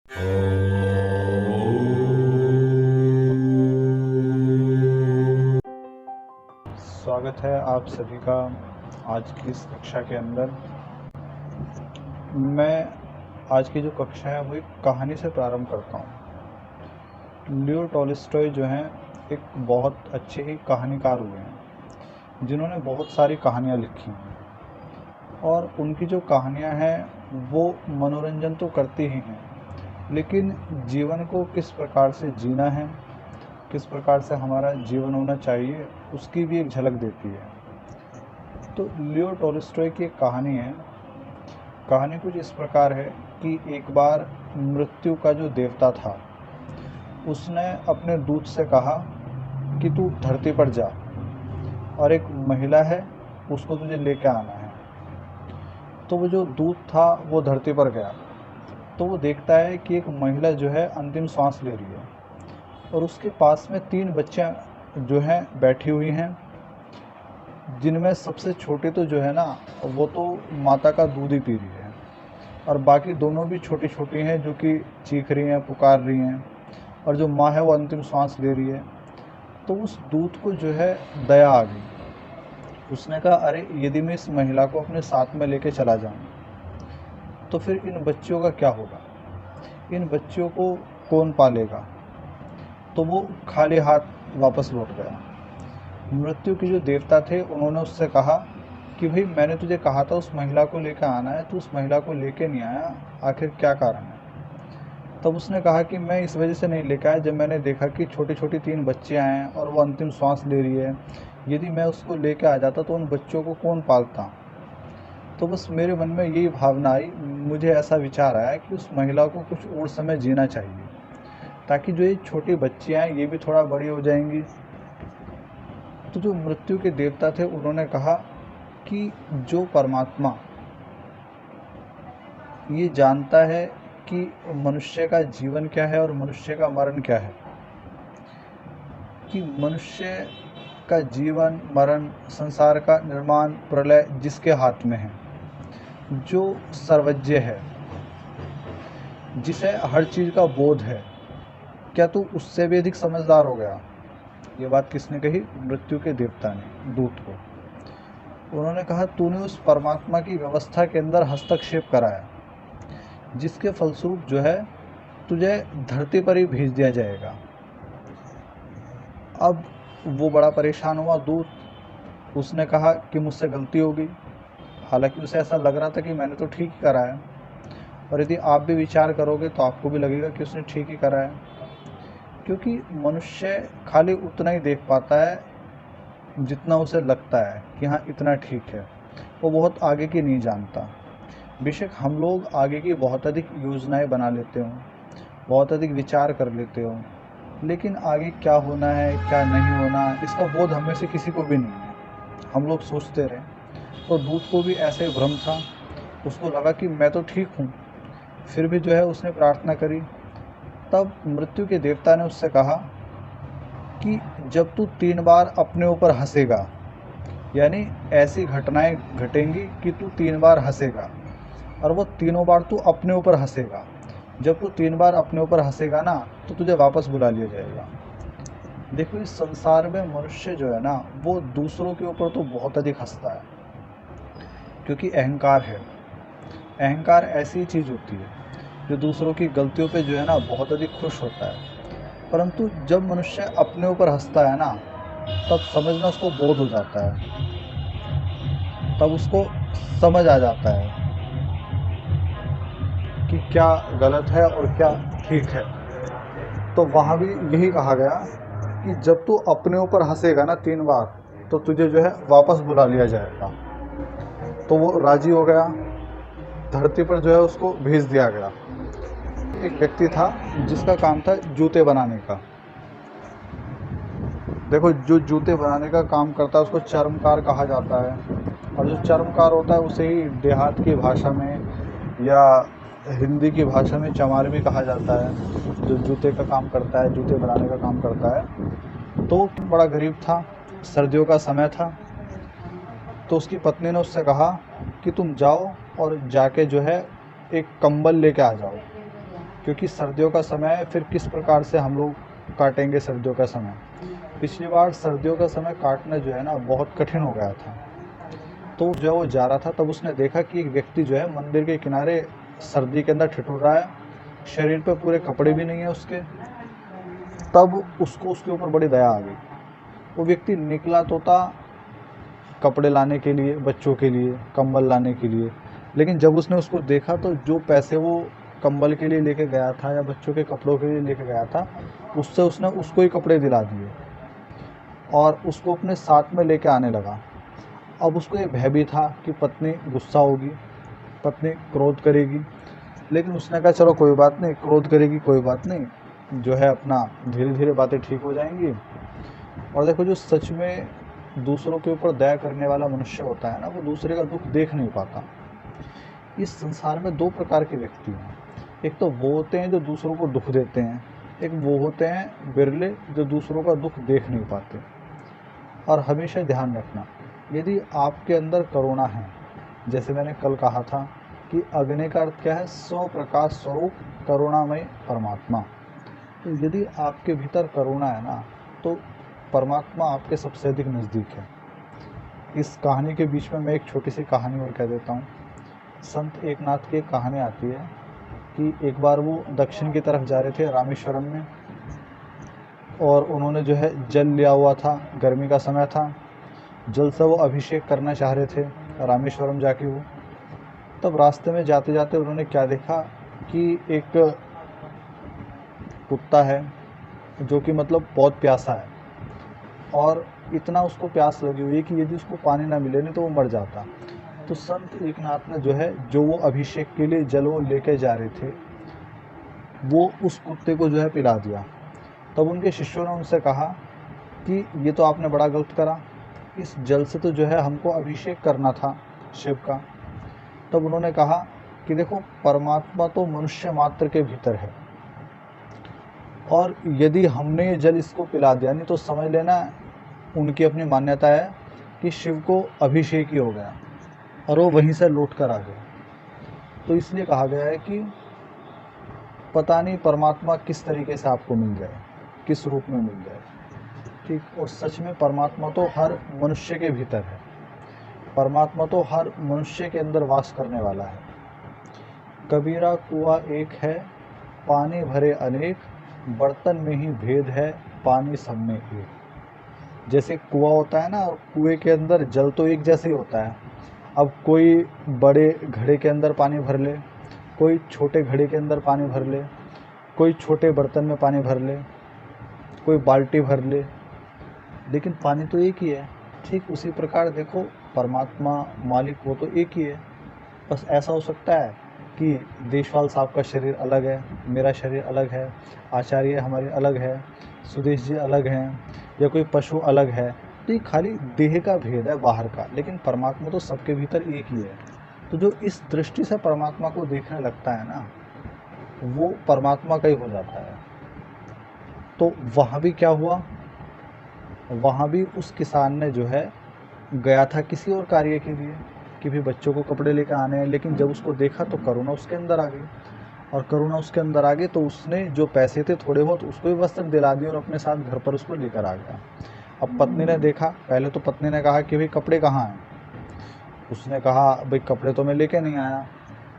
स्वागत है आप सभी का आज की इस कक्षा के अंदर। मैं आज की जो कक्षा है वो एक कहानी से प्रारंभ करता हूँ। लियो टॉल्स्टॉय जो हैं एक बहुत अच्छे ही कहानीकार हुए हैं जिन्होंने बहुत सारी कहानियाँ लिखी हैं और उनकी जो कहानियाँ हैं वो मनोरंजन तो करती ही हैं, लेकिन जीवन को किस प्रकार से जीना है, किस प्रकार से हमारा जीवन होना चाहिए, उसकी भी एक झलक देती है। तो लियो टॉल्स्टॉय की एक कहानी है। कहानी कुछ इस प्रकार है कि एक बार मृत्यु का जो देवता था उसने अपने दूत से कहा कि तू धरती पर जा और एक महिला है उसको तुझे लेके आना है। तो वो जो दूत था वो धरती पर गया तो वो देखता है कि एक महिला जो है अंतिम सांस ले रही है और उसके पास में 3 बच्चियां जो हैं बैठी हुई हैं, जिनमें सबसे छोटी तो जो है ना वो तो माता का दूध ही पी रही है और बाकी दोनों भी छोटी छोटी हैं जो कि चीख रही हैं, पुकार रही हैं, और जो माँ है वो अंतिम सांस ले रही है। तो उस दूत को जो है दया आ गई। उसने कहा, अरे यदि मैं इस महिला को अपने साथ में लेके चला जाऊँ तो फिर इन बच्चियों का क्या होगा, इन बच्चियों को कौन पालेगा। तो वो खाली हाथ वापस लौट गया। मृत्यु के जो देवता थे उन्होंने उससे कहा कि भाई मैंने तुझे कहा था उस महिला को लेकर आना है, तू उस महिला को लेके नहीं आया, आखिर क्या कारण है। तब उसने कहा कि मैं इस वजह से नहीं लेकर आया, जब मैंने देखा कि छोटी छोटी 3 बच्चियां हैं और वो अंतिम सांस ले रही है, यदि मैं उसको लेके आ जाता तो उन बच्चों को कौन पालता। तो बस मेरे मन में यही भावना आई, मुझे ऐसा विचार आया कि उस महिला को कुछ और समय जीना चाहिए ताकि जो ये छोटी बच्चियां हैं ये भी थोड़ा बड़ी हो जाएंगी। तो जो मृत्यु के देवता थे उन्होंने कहा कि जो परमात्मा ये जानता है कि मनुष्य का जीवन क्या है और मनुष्य का मरण क्या है, कि मनुष्य का जीवन मरण, संसार का निर्माण प्रलय जिसके हाथ में है, जो सर्वज्ञ है, जिसे हर चीज़ का बोध है, क्या तू उससे भी अधिक समझदार हो गया। ये बात किसने कही? मृत्यु के देवता ने दूत को। उन्होंने कहा, तूने उस परमात्मा की व्यवस्था के अंदर हस्तक्षेप कराया जिसके फलस्वरूप जो है तुझे धरती पर ही भेज दिया जाएगा। अब वो बड़ा परेशान हुआ दूत। उसने कहा कि मुझसे गलती हो गई, हालांकि उसे ऐसा लग रहा था कि मैंने तो ठीक ही करा है, और यदि आप भी विचार करोगे तो आपको भी लगेगा कि उसने ठीक ही करा है, क्योंकि मनुष्य खाली उतना ही देख पाता है जितना उसे लगता है कि हाँ इतना ठीक है, वो बहुत आगे की नहीं जानता। बेशक हम लोग आगे की बहुत अधिक योजनाएं बना लेते हो, बहुत अधिक विचार कर लेते हो, लेकिन आगे क्या होना है क्या नहीं होना इसका बोध हमें से किसी को भी नहीं है। हम लोग सोचते रहे, तो दूत को भी ऐसे ही भ्रम था। उसको लगा कि मैं तो ठीक हूँ, फिर भी जो है उसने प्रार्थना करी। तब मृत्यु के देवता ने उससे कहा कि जब तू 3 बार अपने ऊपर हंसेगा, यानी ऐसी घटनाएं घटेंगी कि तू 3 बार हंसेगा और वो तीनों बार तू अपने ऊपर हंसेगा। जब तू 3 बार अपने ऊपर हंसेगा ना तो तुझे वापस बुला लिया जाएगा। देखो इस संसार में मनुष्य जो है ना वो दूसरों के ऊपर तो बहुत अधिक हंसता है, क्योंकि अहंकार है। अहंकार ऐसी चीज़ होती है जो दूसरों की गलतियों पे जो है ना बहुत अधिक खुश होता है, परंतु जब मनुष्य अपने ऊपर हंसता है ना तब समझना उसको बोध हो जाता है, तब उसको समझ आ जाता है कि क्या गलत है और क्या ठीक है। तो वहाँ भी यही कहा गया कि जब तू अपने ऊपर हंसेगा ना 3 बार तो तुझे जो है वापस बुला लिया जाएगा। तो वो राजी हो गया, धरती पर जो है उसको भेज दिया गया। एक व्यक्ति था जिसका काम था जूते बनाने का। देखो जो जूते बनाने का काम करता है उसको चर्मकार कहा जाता है, और जो चर्मकार होता है उसे ही देहात की भाषा में या हिंदी की भाषा में चमार भी कहा जाता है, जो जूते का काम करता है, जूते बनाने का काम करता है। तो बड़ा गरीब था, सर्दियों का समय था, तो उसकी पत्नी ने उससे कहा कि तुम जाओ और जाके जो है एक कंबल लेके आ जाओ। क्योंकि सर्दियों का समय है, फिर किस प्रकार से हम लोग काटेंगे सर्दियों का समय। पिछली बार सर्दियों का समय काटना जो है ना बहुत कठिन हो गया था। तो जब वो जा रहा था तब उसने देखा कि एक व्यक्ति जो है मंदिर के किनारे सर्दी के अंदर ठिठुर रहा है, शरीर पे पूरे कपड़े भी नहीं है उसके। तब उसको उसके ऊपर बड़ी दया आ गई। वो व्यक्ति निकला तो था कपड़े लाने के लिए, बच्चों के लिए कंबल लाने के लिए, लेकिन जब उसने उसको देखा तो जो पैसे वो कंबल के लिए लेके गया था या बच्चों के कपड़ों के लिए लेके गया था, उससे उसने उसको ही कपड़े दिला दिए और उसको अपने साथ में लेके आने लगा। अब उसको ये भय भी था कि पत्नी गुस्सा होगी, पत्नी क्रोध करेगी, लेकिन उसने कहा चलो कोई बात नहीं, क्रोध करेगी कोई बात नहीं, जो है अपना धीरे धीरे बातें ठीक हो जाएंगी। और देखो, जो सच में दूसरों के ऊपर दया करने वाला मनुष्य होता है ना, वो दूसरे का दुख देख नहीं पाता। इस संसार में दो प्रकार के व्यक्ति हैं। एक तो वो होते हैं जो दूसरों को दुख देते हैं, एक वो होते हैं बिरले जो दूसरों का दुख देख नहीं पाते। और हमेशा ध्यान रखना, यदि आपके अंदर करुणा है, जैसे मैंने कल कहा था कि अग्नि का अर्थ क्या है, स्वप्रकाश स्वरूप करुणामय परमात्मा। तो यदि आपके भीतर करुणा है ना, तो परमात्मा आपके सबसे अधिक नज़दीक है। इस कहानी के बीच में मैं एक छोटी सी कहानी और कह देता हूँ। संत एकनाथ की एक कहानी आती है कि एक बार वो दक्षिण की तरफ जा रहे थे रामेश्वरम में, और उन्होंने जो है जल लिया हुआ था, गर्मी का समय था, जल से वो अभिषेक करना चाह रहे थे रामेश्वरम जाके वो। तब रास्ते में जाते जाते उन्होंने क्या देखा कि एक कुत्ता है जो कि मतलब बहुत प्यासा है, और इतना उसको प्यास लगी हुई है कि यदि उसको पानी ना मिले नहीं तो वो मर जाता। तो संत एकनाथ ने जो है, जो वो अभिषेक के लिए जल वो लेके जा रहे थे, वो उस कुत्ते को जो है पिला दिया। तब उनके शिष्यों ने उनसे कहा कि ये तो आपने बड़ा गलत करा, इस जल से तो जो है हमको अभिषेक करना था शिव का। तब उन्होंने कहा कि देखो, परमात्मा तो मनुष्य मात्र के भीतर है, और यदि हमने ये जल इसको पिला दिया नहीं तो समझ लेना उनकी अपनी मान्यता है कि शिव को अभिषेक ही हो गया और वो वहीं से लौट कर आ गए। तो इसलिए कहा गया है कि पता नहीं परमात्मा किस तरीके से आपको मिल जाए, किस रूप में मिल जाए, ठीक। और सच में परमात्मा तो हर मनुष्य के भीतर है, परमात्मा तो हर मनुष्य के अंदर वास करने वाला है। कबीरा कुआं एक है, पानी भरे अनेक, बर्तन में ही भेद है, पानी सब में एक। जैसे कुआं होता है ना, और कुएं के अंदर जल तो एक जैसे ही होता है। अब कोई बड़े घड़े के अंदर पानी भर ले, कोई छोटे घड़े के अंदर पानी भर ले, कोई छोटे बर्तन में पानी भर ले, कोई बाल्टी भर ले, लेकिन पानी तो एक ही है। ठीक उसी प्रकार देखो, परमात्मा मालिक वो तो एक ही है। बस ऐसा हो सकता है कि देशपाल साहब का शरीर अलग है, मेरा शरीर अलग है, आचार्य हमारे अलग है, सुदेश जी अलग हैं, या कोई पशु अलग है। तो ये खाली देह का भेद है बाहर का, लेकिन परमात्मा तो सबके भीतर एक ही है। तो जो इस दृष्टि से परमात्मा को देखने लगता है ना, वो परमात्मा का ही हो जाता है। तो वहाँ भी क्या हुआ, वहाँ भी उस किसान ने जो है गया था किसी और कार्य के लिए कि भी बच्चों को कपड़े लेकर आने हैं, लेकिन जब उसको देखा तो करुणा उसके अंदर आ गई, और करुणा उसके अंदर आ गई तो उसने जो पैसे थे थोड़े बहुत उसको भी वस्त्र दिला दिए और अपने साथ घर पर उसको लेकर आ गया। अब पत्नी ने देखा, पहले तो पत्नी ने कहा कि भाई कपड़े कहाँ हैं। उसने कहा भाई कपड़े तो मैं लेके नहीं आया।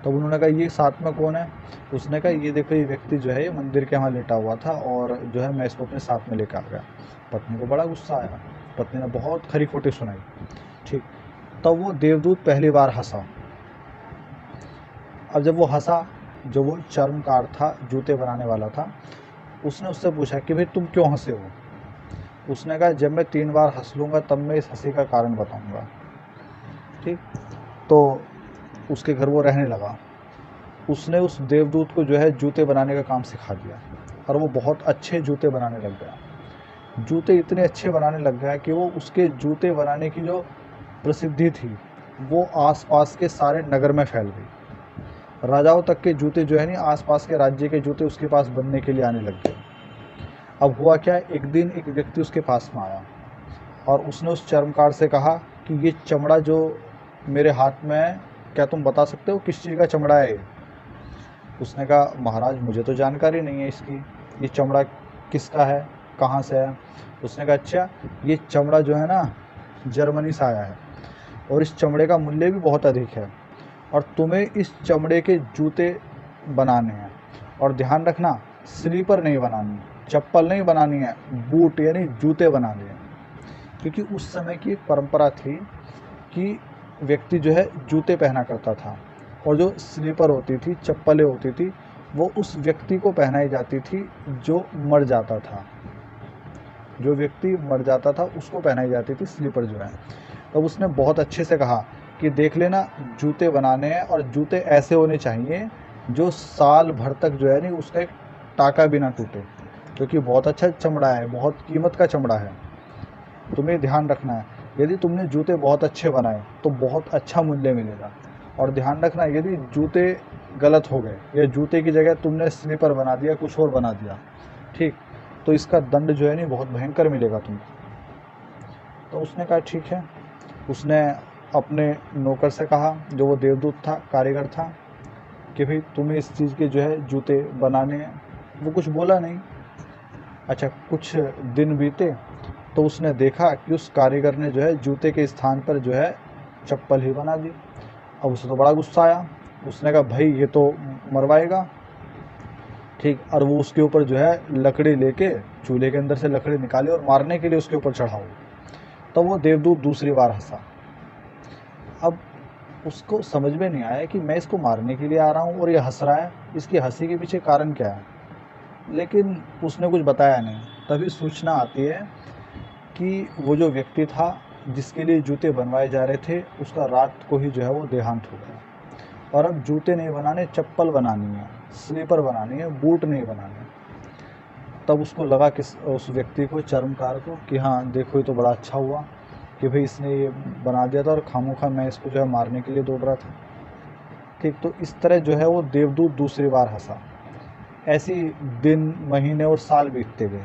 तब उन्होंने कहा ये साथ में कौन है। उसने कहा ये देखो, ये व्यक्ति जो है ये मंदिर के यहाँ लेटा हुआ था और जो है मैं इसको अपने साथ में लेकर आ गया। पत्नी को बड़ा गुस्सा आया, पत्नी ने बहुत खरी खोटी सुनाई, ठीक। तब वो देवदूत पहली बार हंसा। अब जब वो हंसा, जो वो चर्मकार था, जूते बनाने वाला था, उसने उससे पूछा कि भाई तुम क्यों हंसे हो। उसने कहा जब मैं 3 बार हंस लूँगा तब मैं इस हंसी का कारण बताऊँगा, ठीक। तो उसके घर वो रहने लगा। उसने उस देवदूत को जो है जूते बनाने का काम सिखा दिया, और वो बहुत अच्छे जूते बनाने लग गया। जूते इतने अच्छे बनाने लग गया कि वो उसके जूते बनाने की जो प्रसिद्धि थी वो आसपास के सारे नगर में फैल गई। राजाओं तक के जूते जो है नहीं, आसपास के राज्य के जूते उसके पास बनने के लिए आने लग गए। अब हुआ क्या, एक दिन एक व्यक्ति उसके पास में आया और उसने उस चर्मकार से कहा कि ये चमड़ा जो मेरे हाथ में है, क्या तुम बता सकते हो किस चीज़ का चमड़ा है ये। उसने कहा महाराज मुझे तो जानकारी नहीं है इसकी, ये चमड़ा किसका है, कहाँ से है। उसने कहा अच्छा, ये चमड़ा जो है ना जर्मनी से आया है और इस चमड़े का मूल्य भी बहुत अधिक है, और तुम्हें इस चमड़े के जूते बनाने हैं, और ध्यान रखना स्लीपर नहीं बनानी, चप्पल नहीं बनानी है, बूट यानी जूते बनाने हैं। क्योंकि उस समय की एक परंपरा थी कि व्यक्ति जो है जूते पहना करता था, और जो स्लीपर होती थी, चप्पलें होती थी, वो उस व्यक्ति को पहनाई जाती थी जो मर जाता था। जो व्यक्ति मर जाता था उसको पहनाई जाती थी स्लीपर जो है। तब उसने बहुत अच्छे से कहा कि देख लेना जूते बनाने हैं, और जूते ऐसे होने चाहिए जो साल भर तक जो है नहीं उसका एक टाका भी ना टूटे, क्योंकि बहुत अच्छा चमड़ा है, बहुत कीमत का चमड़ा है। तुम्हें ध्यान रखना है, यदि तुमने जूते बहुत अच्छे बनाए तो बहुत अच्छा मूल्य मिलेगा। और ध्यान रखना यदि जूते गलत हो गए या जूते की जगह तुमने स्लीपर बना दिया, कुछ और बना दिया, ठीक, तो इसका दंड जो है नहीं बहुत भयंकर मिलेगा तुमको। तो उसने कहा ठीक है। उसने अपने नौकर से कहा, जो वो देवदूत था, कारीगर था, कि भाई तुम्हें इस चीज़ के जो है जूते बनाने हैं। वो कुछ बोला नहीं। अच्छा, कुछ दिन बीते तो उसने देखा कि उस कारीगर ने जो है जूते के स्थान पर जो है चप्पल ही बना दी। अब उसे तो बड़ा गुस्सा आया। उसने कहा भाई ये तो मरवाएगा, ठीक, और वो उसके ऊपर जो है लकड़ी लेके चूल्हे के अंदर से लकड़ी निकाली और मारने के लिए उसके ऊपर चढ़ाओ। तब वो देवदूत दूसरी बार हंसा। अब उसको समझ में नहीं आया कि मैं इसको मारने के लिए आ रहा हूँ और ये हंस रहा है, इसकी हंसी के पीछे कारण क्या है। लेकिन उसने कुछ बताया नहीं। तभी सूचना आती है कि वो जो व्यक्ति था जिसके लिए जूते बनवाए जा रहे थे, उसका रात को ही जो है वो देहांत हो गया, और अब जूते नहीं बनाने, चप्पल बनानी है, स्लीपर बनानी है, बूट नहीं बनाने। तब उसको लगा कि उस व्यक्ति को, चर्मकार को, कि हाँ देखो ये तो बड़ा अच्छा हुआ कि भाई इसने ये बना दिया था और खामोखा मैं इसको जो है मारने के लिए दौड़ रहा था। ठीक, तो इस तरह जो है वो देवदूत दूसरी बार हंसा। ऐसी दिन, महीने और साल बीतते गए।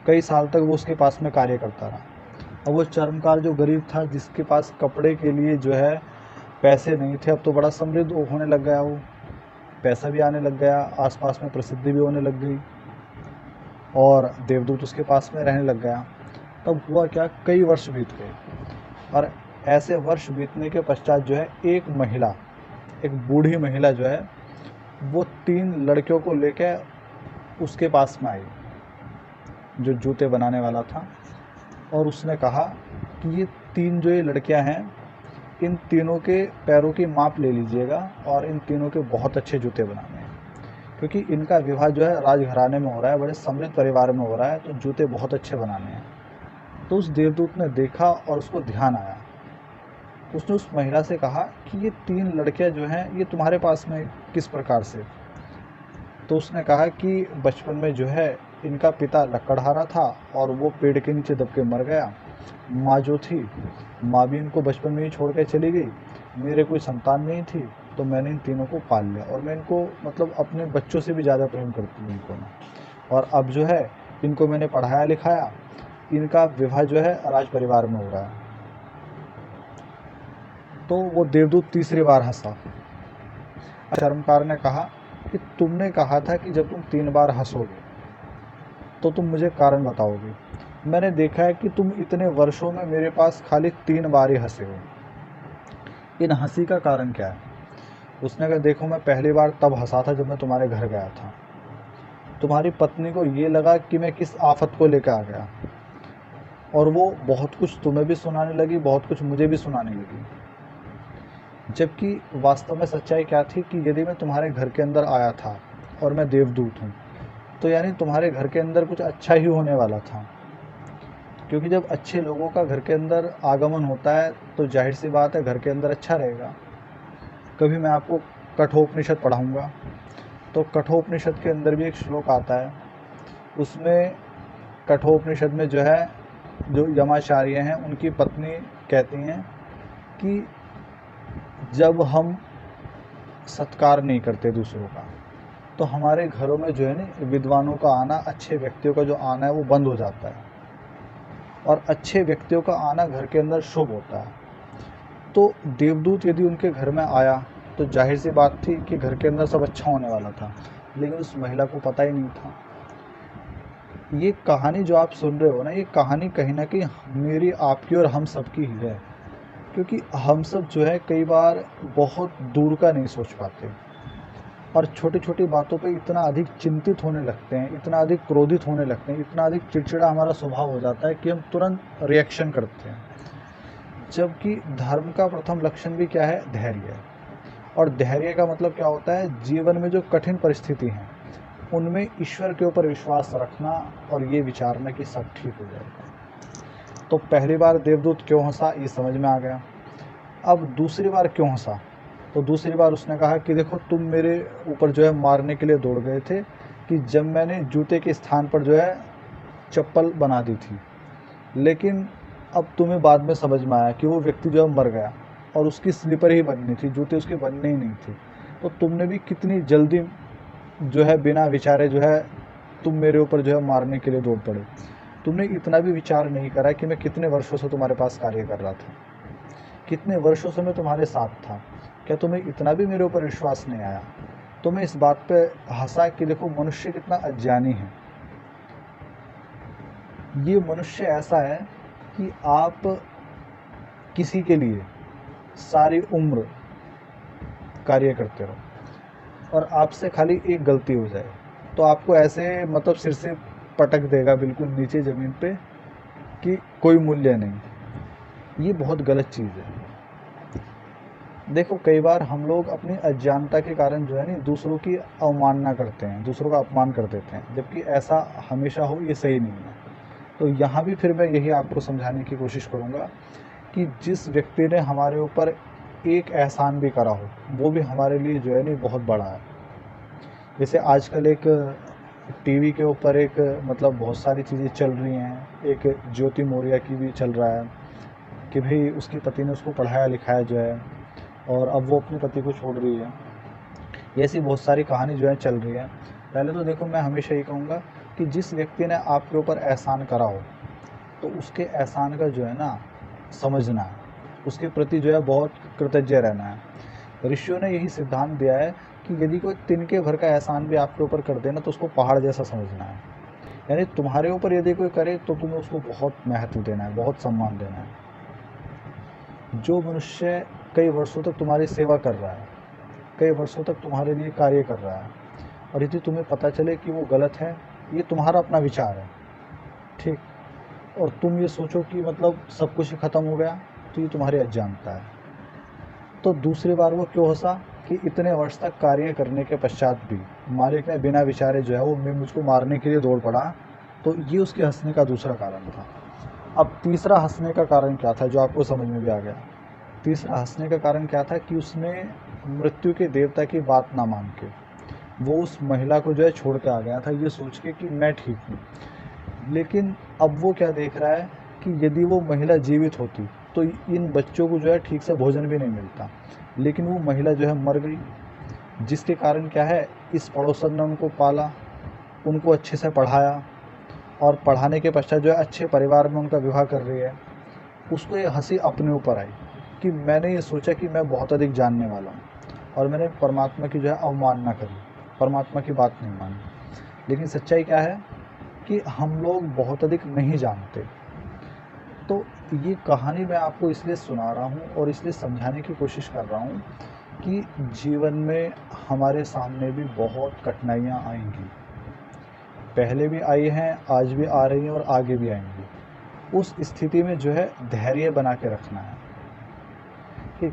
कई साल तक वो उसके पास में कार्य करता रहा। अब वो चर्मकार जो गरीब था, जिसके पास कपड़े के लिए जो है पैसे नहीं थे, अब तो बड़ा समृद्ध होने लग गया। वो पैसा भी आने लग गया, आसपास में प्रसिद्धि भी होने लग गई, और देवदूत उसके पास में रहने लग गया। तब हुआ क्या, कई वर्ष बीत गए, और ऐसे वर्ष बीतने के पश्चात जो है एक महिला, एक बूढ़ी महिला जो है वो 3 लड़कियों को लेकर उसके पास में आई, जो जूते बनाने वाला था। और उसने कहा कि ये 3 जो ये लड़कियां हैं, इन तीनों के पैरों की माप ले लीजिएगा और इन तीनों के बहुत अच्छे जूते बनाने हैं, क्योंकि इनका विवाह जो है राजघराने में हो रहा है, बड़े समृद्ध परिवार में हो रहा है, तो जूते बहुत अच्छे बनाने हैं। तो उस देवदूत ने देखा और उसको ध्यान आया। उसने उस महिला से कहा कि ये 3 लड़कियां जो हैं ये तुम्हारे पास में किस प्रकार से। तो उसने कहा कि बचपन में जो है इनका पिता लकड़हारा था और वो पेड़ के नीचे दब के मर गया। माँ जो थी, माँ भी इनको बचपन में ही छोड़ के चली गई। मेरे कोई संतान नहीं थी, तो मैंने इन तीनों को पाल लिया, और मैं इनको मतलब अपने बच्चों से भी ज़्यादा प्रेम करती हूँ इनको मैं। और अब जो है इनको मैंने पढ़ाया लिखाया, इनका विवाह जो है राज परिवार में हो रहा है। तो वो देवदूत तीसरी बार हंसा। चर्मकार ने कहा कि तुमने कहा था कि जब तुम 3 बार हंसोगे तो तुम मुझे कारण बताओगे। मैंने देखा है कि तुम इतने वर्षों में मेरे पास खाली 3 बार ही हंसे हो। इन हंसी का कारण क्या है। उसने कहा देखो, मैं पहली बार तब हंसा था जब मैं तुम्हारे घर गया था। तुम्हारी पत्नी को ये लगा कि मैं किस आफत को लेकर आ गया, और वो बहुत कुछ तुम्हें भी सुनाने लगी, बहुत कुछ मुझे भी सुनाने लगी। जबकि वास्तव में सच्चाई क्या थी कि यदि मैं तुम्हारे घर के अंदर आया था और मैं देवदूत हूँ, तो यानी तुम्हारे घर के अंदर कुछ अच्छा ही होने वाला था। क्योंकि जब अच्छे लोगों का घर के अंदर आगमन होता है तो जाहिर सी बात है घर के अंदर अच्छा रहेगा। कभी मैं आपको कठोपनिषद पढ़ाऊँगा, तो कठोपनिषद के अंदर भी एक श्लोक आता है। उसमें कठोपनिषद में जो है, जो यमाचार्य हैं उनकी पत्नी कहती हैं कि जब हम सत्कार नहीं करते दूसरों का, तो हमारे घरों में जो है ना विद्वानों का आना, अच्छे व्यक्तियों का जो आना है वो बंद हो जाता है, और अच्छे व्यक्तियों का आना घर के अंदर शुभ होता है। तो देवदूत यदि उनके घर में आया तो जाहिर सी बात थी कि घर के अंदर सब अच्छा होने वाला था, लेकिन उस महिला को पता ही नहीं था। ये कहानी जो आप सुन रहे हो ना, ये कहानी कहीं ना कहीं मेरी, आपकी और हम सबकी ही है। क्योंकि हम सब जो है कई बार बहुत दूर का नहीं सोच पाते और छोटी छोटी बातों पे इतना अधिक चिंतित होने लगते हैं, इतना अधिक क्रोधित होने लगते हैं, इतना अधिक चिड़चिड़ा हमारा स्वभाव हो जाता है कि हम तुरंत रिएक्शन करते हैं। जबकि धर्म का प्रथम लक्षण भी क्या है? धैर्य। और धैर्य का मतलब क्या होता है? जीवन में जो कठिन परिस्थिति हैं उनमें ईश्वर के ऊपर विश्वास रखना और ये विचारना कि सब ठीक हो जाएगा। तो पहली बार देवदूत क्यों हंसा, ये समझ में आ गया। अब दूसरी बार क्यों हंसा? तो दूसरी बार उसने कहा कि देखो, तुम मेरे ऊपर जो है मारने के लिए दौड़ गए थे कि जब मैंने जूते के स्थान पर जो है चप्पल बना दी थी, लेकिन अब तुम्हें बाद में समझ में आया कि वो व्यक्ति जो है मर गया और उसकी स्लीपर ही बननी थी, जूते उसके बनने ही नहीं थे। तो तुमने भी कितनी जल्दी जो है बिना विचारे जो है तुम मेरे ऊपर जो है मारने के लिए दौड़ पड़े। तुमने इतना भी विचार नहीं करा कि मैं कितने वर्षों से तुम्हारे पास कार्य कर रहा था, कितने वर्षों से मैं तुम्हारे साथ था। क्या तुम्हें इतना भी मेरे ऊपर विश्वास नहीं आया? तो मैं इस बात पे हंसा कि देखो, मनुष्य कितना अज्ञानी है। ये मनुष्य ऐसा है कि आप किसी के लिए सारी उम्र कार्य करते रहो और आपसे खाली एक गलती हो जाए तो आपको ऐसे मतलब सिर से पटक देगा बिल्कुल नीचे ज़मीन पे कि कोई मूल्य नहीं। ये बहुत गलत चीज़ है। देखो, कई बार हम लोग अपनी अज्ञानता के कारण जो है ना दूसरों की अवमानना करते हैं, दूसरों का अपमान कर देते हैं, जबकि ऐसा हमेशा हो ये सही नहीं है। तो यहाँ भी फिर मैं यही आपको समझाने की कोशिश करूँगा कि जिस व्यक्ति ने हमारे ऊपर एक एहसान भी करा हो वो भी हमारे लिए जो है नहीं बहुत बड़ा है। जैसे आजकल एक टीवी के ऊपर एक मतलब बहुत सारी चीज़ें चल रही हैं, एक ज्योति मौर्य की भी चल रहा है कि भाई उसके पति ने उसको पढ़ाया लिखाया जो है और अब वो अपने पति को छोड़ रही है। ऐसी बहुत सारी कहानी जो है चल रही है। पहले तो देखो, मैं हमेशा ये कहूँगा कि जिस व्यक्ति ने आपके ऊपर एहसान करा हो तो उसके एहसान का जो है ना समझना है, उसके प्रति जो है बहुत कृतज्ञ रहना है। ऋषियों ने यही सिद्धांत दिया है कि यदि कोई तिनके भर का एहसान भी आपके ऊपर कर देना तो उसको पहाड़ जैसा समझना है। यानी तुम्हारे ऊपर यदि कोई करे तो तुम्हें उसको बहुत महत्व देना है, बहुत सम्मान देना है। जो मनुष्य कई वर्षों तक तुम्हारी सेवा कर रहा है, कई वर्षों तक तुम्हारे लिए कार्य कर रहा है और यदि तुम्हें पता चले कि वो गलत है, ये तुम्हारा अपना विचार है, ठीक, और तुम ये सोचो कि मतलब सब कुछ ही ख़त्म हो गया, तो ये तुम्हारी अज्ञानता है। तो दूसरी बार वो क्यों हंसा कि इतने वर्ष तक कार्य करने के पश्चात भी मालिक ने बिना विचारे जो है वो मुझको मारने के लिए दौड़ पड़ा। तो ये उसके हंसने का दूसरा कारण था। अब तीसरा हंसने का कारण क्या था जो आपको समझ में भी आ गया। तीसरा हंसने का कारण क्या था कि उसने मृत्यु के देवता की बात ना मान के वो उस महिला को जो है छोड़ के आ गया था, ये सोच के कि मैं ठीक हूँ। लेकिन अब वो क्या देख रहा है कि यदि वो महिला जीवित होती तो इन बच्चों को जो है ठीक से भोजन भी नहीं मिलता, लेकिन वो महिला जो है मर गई, जिसके कारण क्या है, इस पड़ोसन ने उनको पाला, उनको अच्छे से पढ़ाया और पढ़ाने के पश्चात जो है अच्छे परिवार में उनका विवाह कर रही है। उसको ये हंसी अपने ऊपर आई कि मैंने ये सोचा कि मैं बहुत अधिक जानने वाला हूँ और मैंने परमात्मा की जो है अवमानना करी, परमात्मा की बात नहीं मानी। लेकिन सच्चाई क्या है कि हम लोग बहुत अधिक नहीं जानते। तो ये कहानी मैं आपको इसलिए सुना रहा हूँ और इसलिए समझाने की कोशिश कर रहा हूँ कि जीवन में हमारे सामने भी बहुत कठिनाइयाँ आएंगी, पहले भी आई हैं, आज भी आ रही हैं और आगे भी आएंगी। उस स्थिति में जो है धैर्य बना के रखना है कि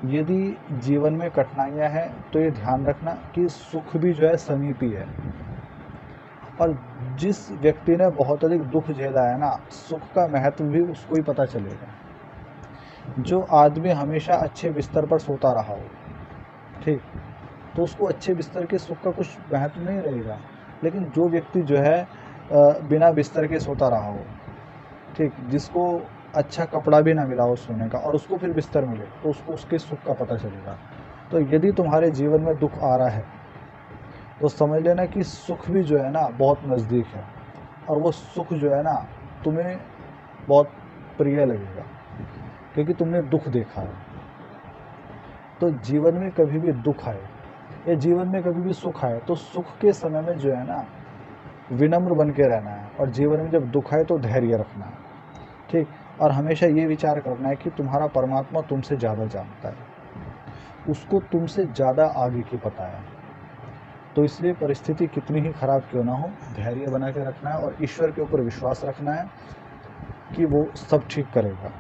यदि जीवन में कठिनाइयाँ हैं तो ये ध्यान रखना कि सुख भी जो है समीप ही है। और जिस व्यक्ति ने बहुत अधिक दुख झेला है ना, सुख का महत्व भी उसको ही पता चलेगा। जो आदमी हमेशा अच्छे बिस्तर पर सोता रहा हो, ठीक, तो उसको अच्छे बिस्तर के सुख का कुछ महत्व नहीं रहेगा। लेकिन जो व्यक्ति जो है बिना बिस्तर के सोता रहा हो, ठीक, जिसको अच्छा कपड़ा भी ना मिला हो सोने का और उसको फिर बिस्तर मिले, तो उसको उसके सुख का पता चलेगा। तो यदि तुम्हारे जीवन में दुख आ रहा है तो समझ लेना कि सुख भी जो है ना बहुत नज़दीक है और वो सुख जो है ना तुम्हें बहुत प्रिय लगेगा क्योंकि तुमने दुख देखा है। तो जीवन में कभी भी दुख आए या जीवन में कभी भी सुख आए तो सुख के समय में जो है ना विनम्र बन के रहना है, और जीवन में जब दुख आए तो धैर्य रखना है। ठीक। और हमेशा ये विचार करना है कि तुम्हारा परमात्मा तुमसे ज़्यादा जानता है, उसको तुमसे ज़्यादा आगे की पता है। तो इसलिए परिस्थिति कितनी ही खराब क्यों ना हो, धैर्य बना के रखना है और ईश्वर के ऊपर विश्वास रखना है कि वो सब ठीक करेगा।